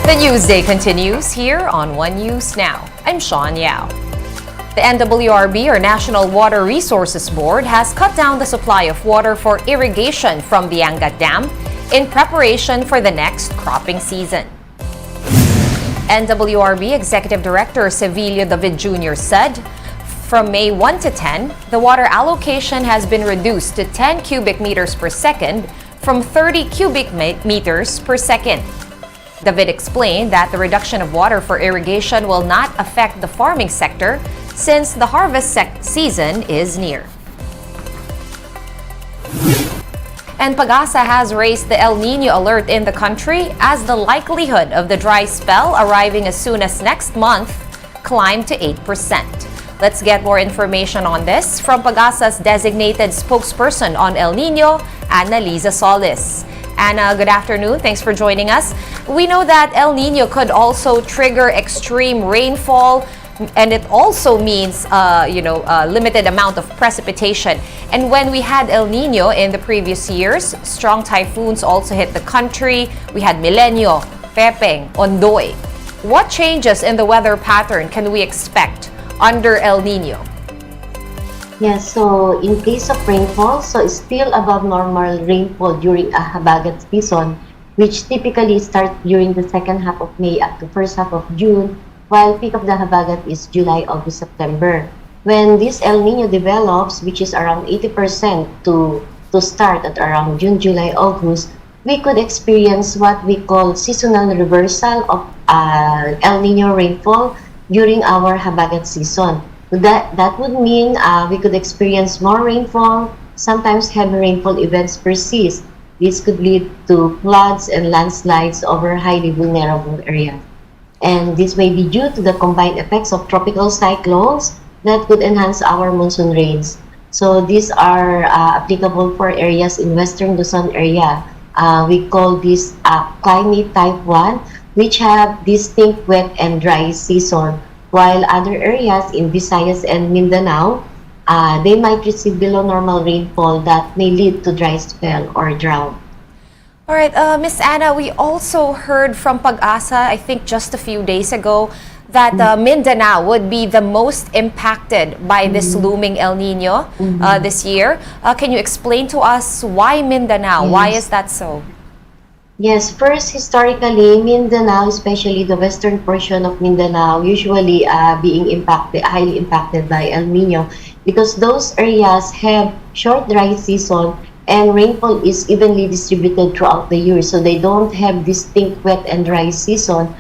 The Newsday continues here on One News Now. I'm Sean Yao. The NWRB, or National Water Resources Board, has cut down the supply of water for irrigation from the Angat Dam in preparation for the next cropping season. NWRB Executive Director Sevilio David Jr. said, from May 1 to 10, the water allocation has been reduced to 10 cubic meters per second from 30 cubic meters per second. David explained that the reduction of water for irrigation will not affect the farming sector since the harvest season is near. And Pag-asa has raised the El Nino alert in the country as the likelihood of the dry spell arriving as soon as next month climbed to 8%. Let's get more information on this from Pag-asa's designated spokesperson on El Nino, Annalisa Solis. Anna, good afternoon. Thanks for joining us. We know that El Nino could also trigger extreme rainfall, and it also means, a limited amount of precipitation. And when we had El Nino in the previous years, strong typhoons also hit the country. We had Milenio, Pepeng, Ondoy. What changes in the weather pattern can we expect under El Nino? Yes, so in case of rainfall, so it's still above normal rainfall during a habagat season, which typically starts during the second half of May up to first half of June, while peak of the habagat is July, August, September. When this El Nino develops, which is around 80% to start at around June, July, August, we could experience what we call seasonal reversal of El Nino rainfall during our habagat season. That would mean we could experience more rainfall. Sometimes heavy rainfall events persist. This could lead to floods and landslides over highly vulnerable areas. And this may be due to the combined effects of tropical cyclones that could enhance our monsoon rains. So these are applicable for areas in Western Luzon area. We call this climate type 1, which have distinct wet and dry season. While other areas in Visayas and Mindanao, they might receive below normal rainfall that may lead to dry spell or drought. All right, Miss Anna, we also heard from Pag-asa, I think just a few days ago, that Mindanao would be the most impacted by this looming El Nino this year. Can you explain to us why Mindanao? Yes. Why is that so? Yes, first, historically, Mindanao, especially the western portion of Mindanao, usually highly impacted by El Nino because those areas have short dry season and rainfall is evenly distributed throughout the year. So they don't have distinct wet and dry season,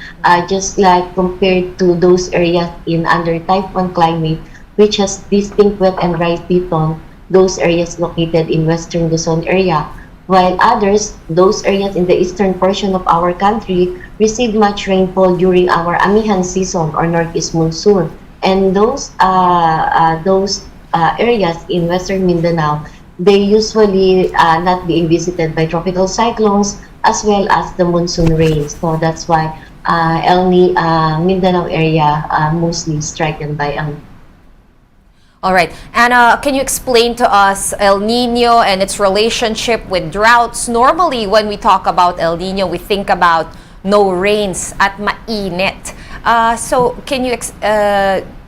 just like compared to those areas in under type 1 climate, which has distinct wet and dry season, those areas located in Western Luzon area. While others, those areas in the eastern portion of our country, receive much rainfall during our amihan season or northeast monsoon. And those areas in western Mindanao, they usually not being visited by tropical cyclones as well as the monsoon rains. So that's why Mindanao area mostly stricken by El Nino. All right. Anna, can you explain to us El Nino and its relationship with droughts? Normally, when we talk about El Nino, we think about no rains at mainit. So can you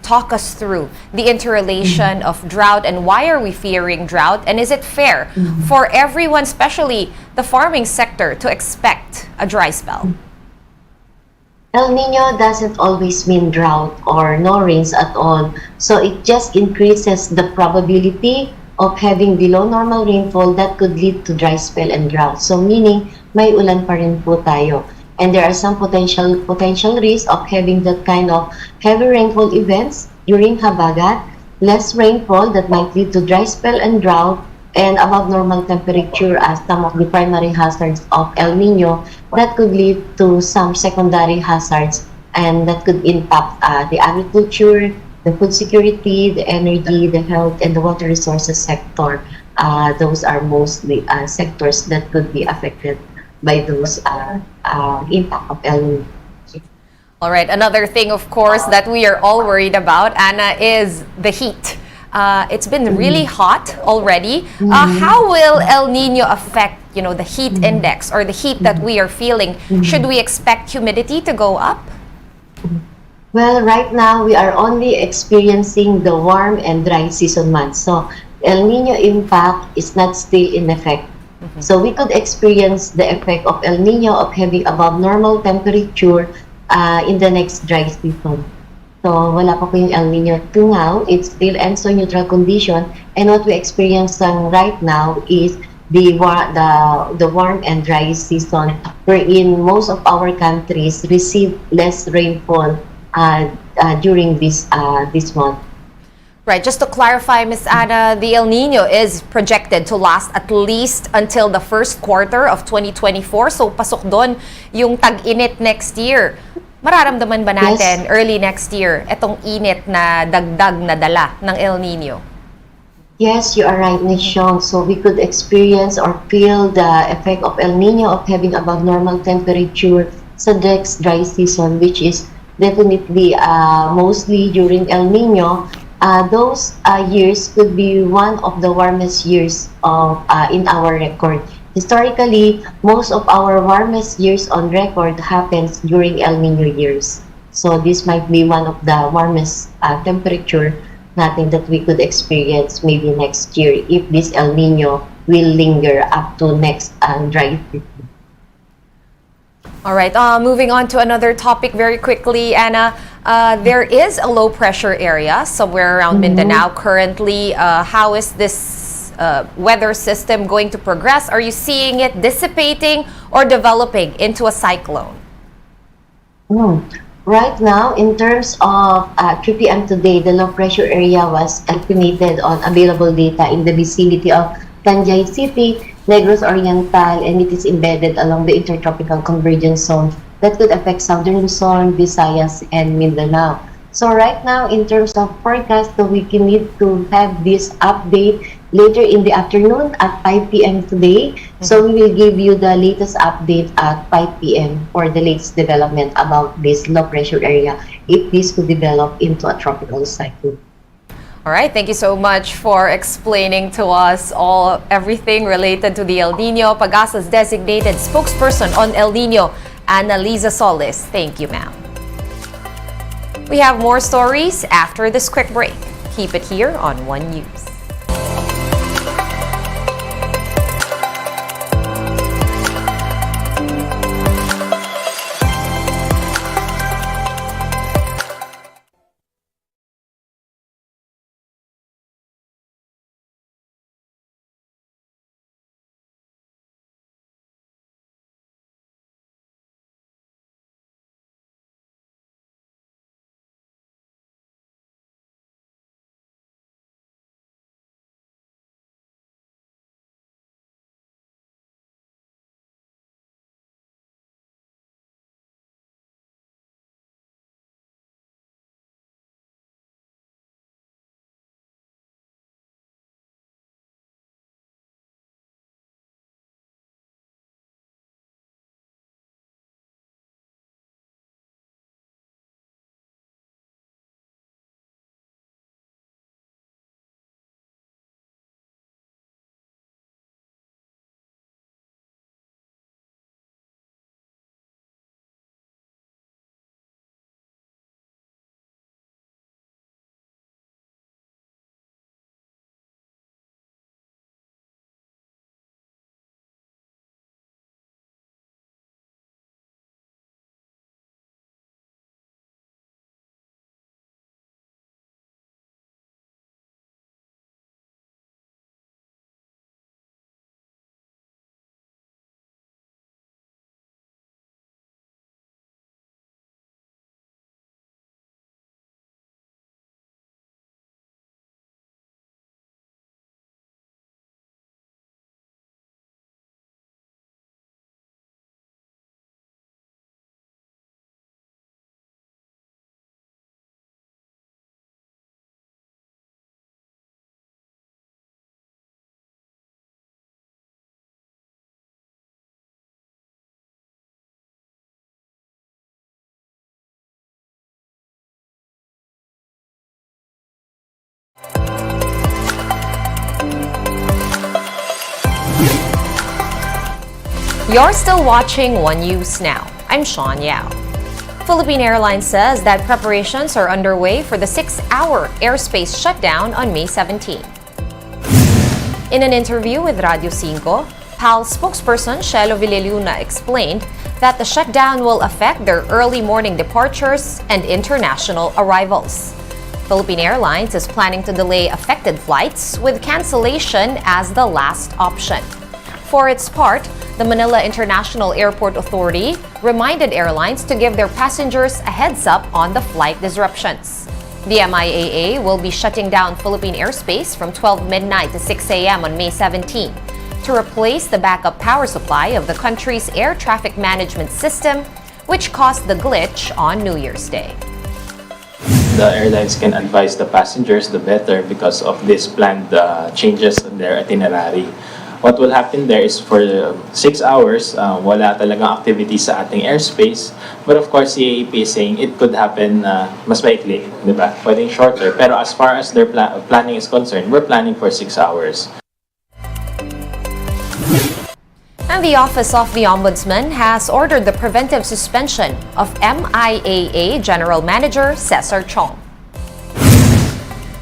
talk us through the interrelation of drought and why are we fearing drought? And is it fair for everyone, especially the farming sector, to expect a dry spell? El Nino doesn't always mean drought or no rains at all. So it just increases the probability of having below normal rainfall that could lead to dry spell and drought. So meaning, may ulan pa rin po tayo. And there are some potential risks of having that kind of heavy rainfall events during habagat, less rainfall that might lead to dry spell and drought, and above normal temperature as some of the primary hazards of El Nino that could lead to some secondary hazards and that could impact the agriculture, the food security, the energy, the health, and the water resources sector. Those are mostly sectors that could be affected by those impact of El Nino. All right. Another thing, of course, that we are all worried about, Anna, is the heat. It's been really hot already. Mhm. How will El Nino affect, the heat index or the heat that we are feeling? Should we expect humidity to go up? Well, right now we are only experiencing the warm and dry season months. So El Nino impact is not still in effect. So we could experience the effect of El Nino of having above normal temperature in the next dry season. So wala pa po yung El Nino to now. It's still ENSO neutral condition. And what we experience right now is the warm and dry season wherein most of our countries receive less rainfall during this month. Right, just to clarify, Miss Anna, the El Nino is projected to last at least until the first quarter of 2024. So pasok doon yung tag-init next year. Mararamdaman ba natin early next year itong init na dagdag na dala ng El Nino? Yes, you are right, Ms. Sean. So we could experience or feel the effect of El Nino of having above normal temperature sa next dry season, which is definitely mostly during El Nino. Those years could be one of the warmest years in our record. Historically, most of our warmest years on record happens during El Nino years. So this might be one of the warmest temperature natin that we could experience maybe next year if this El Nino will linger up to next dry season. All right, moving on to another topic very quickly, Anna. There is a low pressure area somewhere around Mindanao currently. How is this weather system going to progress? Are you seeing it dissipating or developing into a cyclone? Right now, in terms of 3 p.m. today, the low pressure area was estimated on available data in the vicinity of Tanjay City, Negros Oriental, and it is embedded along the intertropical convergence zone that could affect southern Luzon, Visayas, and Mindanao. So right now, in terms of forecast, so we can need to have this update later in the afternoon at 5 p.m. today. So we will give you the latest update at 5 p.m. for the latest development about this low pressure area, if this could develop into a tropical cyclone. All right, thank you so much for explaining to us everything related to the El Nino. Pag-asa's designated spokesperson on El Nino, Annalisa Solis. Thank you, ma'am. We have more stories after this quick break. Keep it here on One News. You're still watching One News now. I'm Sean Yao. Philippine Airlines says that preparations are underway for the 6-hour airspace shutdown on May 17. In an interview with Radio 5, PAL spokesperson Shelo Villaluna explained that the shutdown will affect their early morning departures and international arrivals. Philippine Airlines is planning to delay affected flights with cancellation as the last option. For its part, the Manila International Airport Authority reminded airlines to give their passengers a heads up on the flight disruptions. The MIAA will be shutting down Philippine airspace from 12 midnight to 6 a.m. on May 17 to replace the backup power supply of the country's air traffic management system, which caused the glitch on New Year's Day. The airlines can advise the passengers the better because of these planned changes in their itinerary. What will happen there is for 6 hours, wala talagang activity sa ating airspace. But of course, CAAP is saying it could happen mas maikli, di ba? Pwedeng shorter. Pero as far as their planning is concerned, we're planning for 6 hours. And the Office of the Ombudsman has ordered the preventive suspension of MIAA General Manager Cesar Chong.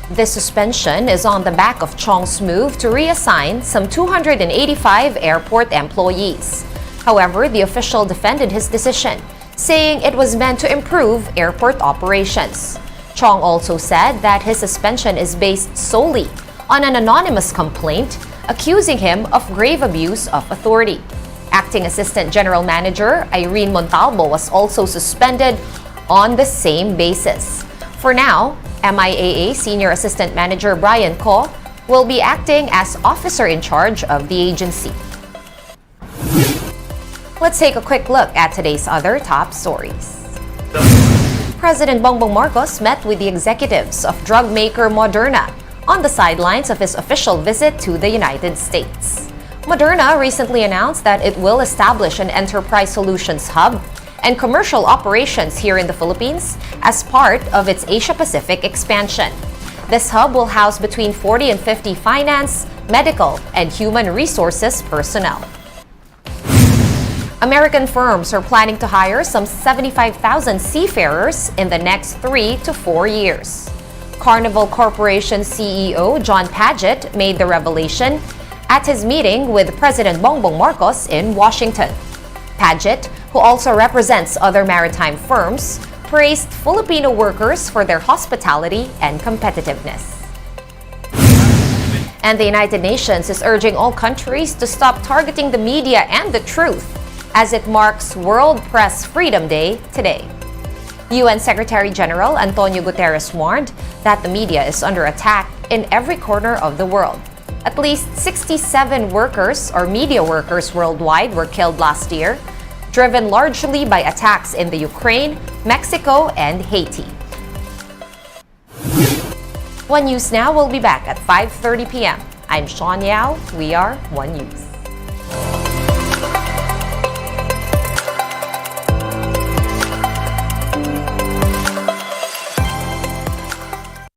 This suspension is on the back of Chong's move to reassign some 285 airport employees. However, the official defended his decision, saying it was meant to improve airport operations. Chong also said that his suspension is based solely on an anonymous complaint accusing him of grave abuse of authority. Acting Assistant General Manager Irene Montalvo was also suspended on the same basis. For now, MIAA Senior Assistant Manager Brian Ko will be acting as officer in charge of the agency. Let's take a quick look at today's other top stories. President Bongbong Marcos met with the executives of drug maker Moderna on the sidelines of his official visit to the United States. Moderna recently announced that it will establish an enterprise solutions hub and commercial operations here in the Philippines as part of its Asia-Pacific expansion. This hub will house between 40 and 50 finance, medical, and human resources personnel. American firms are planning to hire some 75,000 seafarers in the next 3 to 4 years. Carnival Corporation CEO John Padgett made the revelation at his meeting with President Bongbong Marcos in Washington. Padgett, who also represents other maritime firms, praised Filipino workers for their hospitality and competitiveness. And the United Nations is urging all countries to stop targeting the media and the truth as it marks World Press Freedom Day today. UN Secretary General Antonio Guterres warned that the media is under attack in every corner of the world. At least 67 workers or media workers worldwide were killed last year, driven largely by attacks in the Ukraine, Mexico, and Haiti. One News Now will be back at 5:30 p.m. I'm Sean Yao. We are One News.